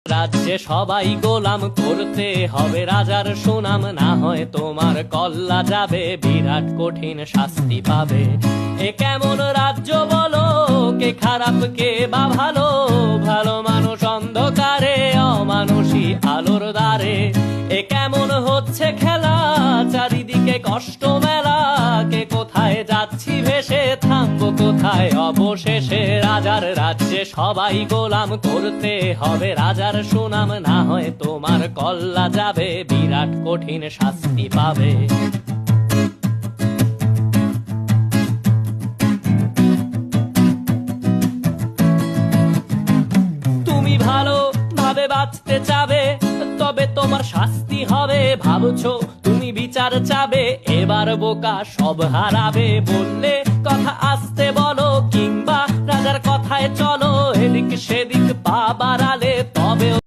রাজ্যে সবাই গোলাম করতে হবে রাজার সুনাম, না হয় তোমার কল্লা যাবে, বিরাট কঠিন শাস্তি পাবে। এ কেমন রাজ্য বলো, কে খারাপ কে বা ভালো, ভালো মানুষ অন্ধকারে, অমানুষী আলোর দ্বারে। এ কেমন হচ্ছে খেলা, চারিদিকে কষ্ট মেলা, কে কোথায় যাচ্ছি ভেসে, থামবো কোথায় অবশেষে। রাজার রাজ্যে সবাই গোলাম করতে হবে রাজার সুনাম, না হয় তোমার কল্লা যাবে, বিরাট কঠিন শাস্তি পাবে। তুমি ভালো ভাবে বাঁচতে চাবে, তবে তোমার শাস্তি হবে। ভাবছো তুমি বিচার চাবে, এবার বোকা সব হারাবে। বললে কথা আসতে বলো, কিংবা রাজার কথায় চলো, এদিক সেদিক পা বাড়ালে